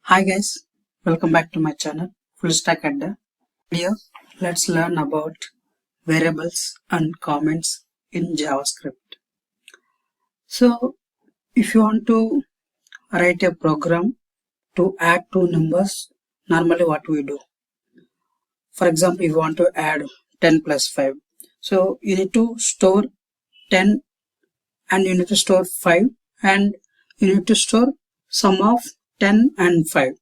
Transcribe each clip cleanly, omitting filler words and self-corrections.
Hi guys, welcome back to my channel Full Stack Adda. Here, let's learn about variables and comments in JavaScript. So, if you want to write a program to add two numbers, normally what we do? For example, if you want to add 10 plus 5. So, you need to store 10 and you need to store 5 and you need to store sum of 10 and 5.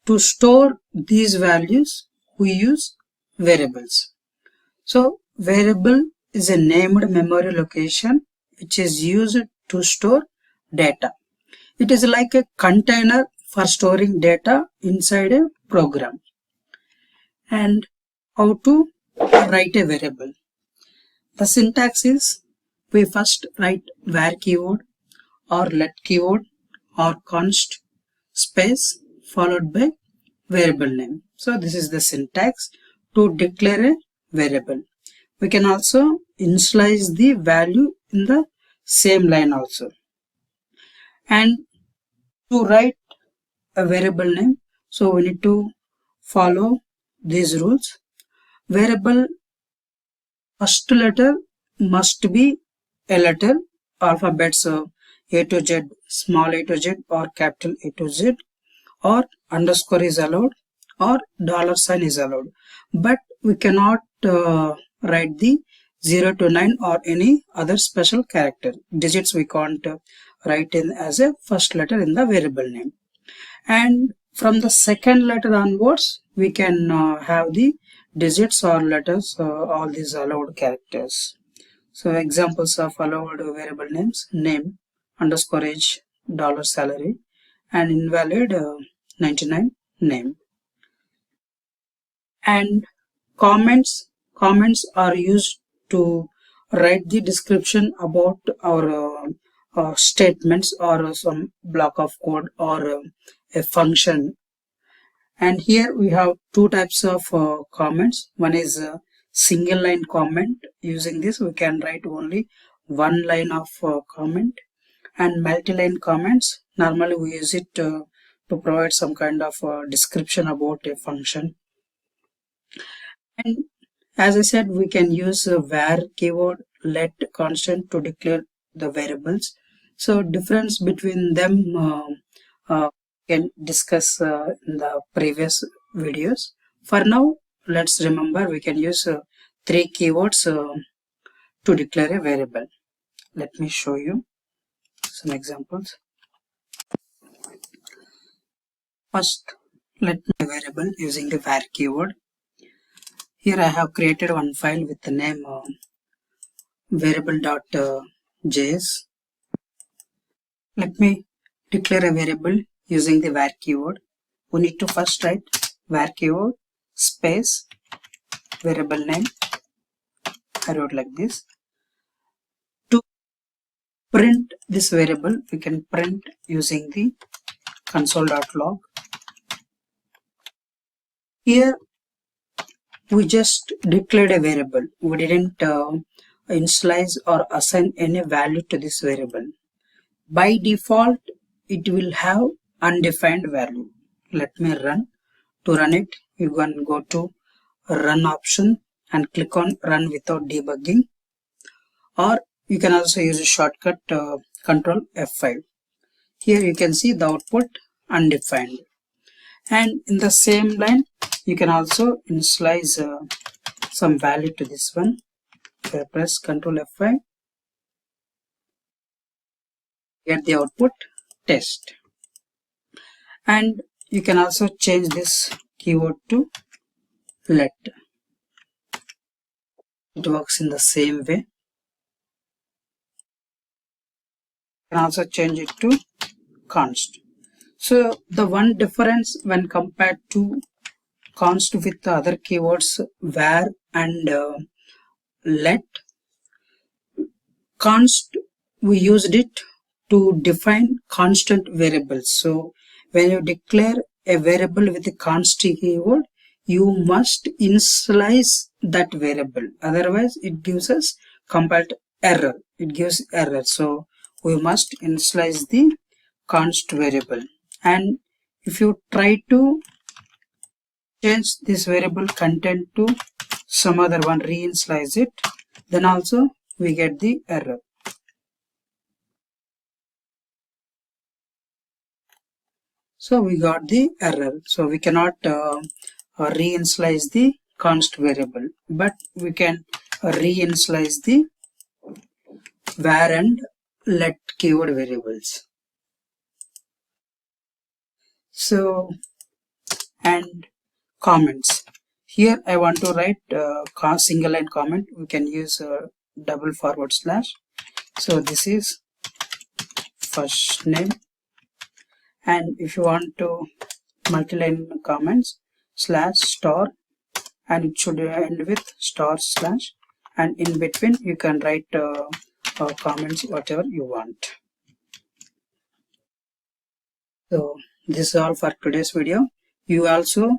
To store these values, we use variables. So, variable is a named memory location which is used to store data. It is like a container for storing data inside a program. And how to write a variable? The syntax is we first write var keyword or let keyword or const space followed by variable name. So this is the syntax to declare a variable. We can also initialize the value in the same line also. And to write a variable name, so we need to follow these rules. Variable first letter must be a letter, alphabets A to Z, small a to Z or capital A to Z, or underscore is allowed or $sign is allowed, but we cannot write the 0 to 9 or any other special character. Digits we can't write in as a first letter in the variable name. And from the second letter onwards, we can have the digits or letters, all these allowed characters. So examples of allowed variable names: name, underscore age, $salary, and invalid 99 name. And comments are used to write the description about our statements or some block of code or a function. And here we have two types of comments. One is a single line comment. Using this we can write only one line of comment. And multi-line comments, normally we use it to provide some kind of description about a function. And as I said, we can use var keyword, let constant to declare the variables. So difference between them can discuss in the previous videos. For now, let's remember we can use three keywords to declare a variable. Let me show you some examples. First, let me variable using the var keyword. Here I have created one file with the name variable.js. Let me declare a variable using the var keyword. We need to first write var keyword space variable name. I wrote like this. To print this variable, we can print using the console.log. Here we just declared a variable. We didn't initialize or assign any value to this variable. By default, it will have undefined value. Let me run. To run it, you can go to run option and click on run without debugging, or you can also use a shortcut control F5. Here you can see the output undefined, and in the same line you can also initialize some value to this one. If I press control F5, get the output test. And you can also change this keyword to let. It works in the same way. You can also change it to const. So the one difference when compared to const with the other keywords var and let, const we used it to define constant variables. So when you declare a variable with a const keyword, you must initialize that variable, otherwise it gives us compiled error. It gives error. So we must initialize the const variable, and if you try to change this variable content to some other one, reinitialize it, then also we get the error. So we got the error. So we cannot reinitialize the const variable, but we can reinitialize the var and let keyword variables. So, and comments. Here I want to write single line comment. We can use double forward slash. So this is first name, and if you want to multi-line comments, slash star, and it should end with star slash, and in between you can write comments whatever you want. So this is all for today's video. You also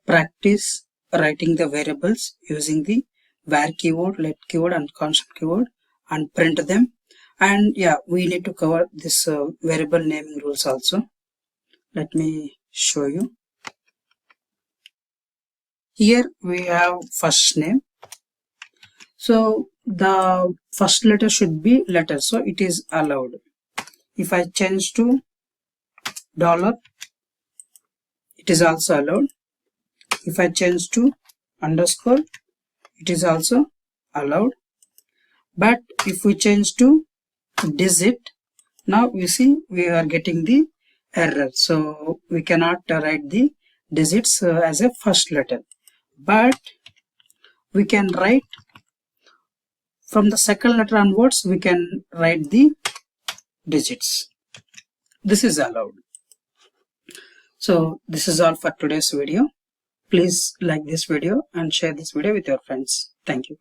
practice writing the variables using the var keyword, let keyword, and constant keyword, and print them. And yeah, we need to cover this variable naming rules also. Let me show you. Here we have first name. So the first letter should be letter, so it is allowed. If I change to $, it is also allowed. If I change to underscore, it is also allowed. But if we change to digit, now we see we are getting the error. So we cannot write the digits as a first letter, but we can write from the second letter onwards, we can write the digits. This is allowed. So this is all for today's video. Please like this video and share this video with your friends. Thank you.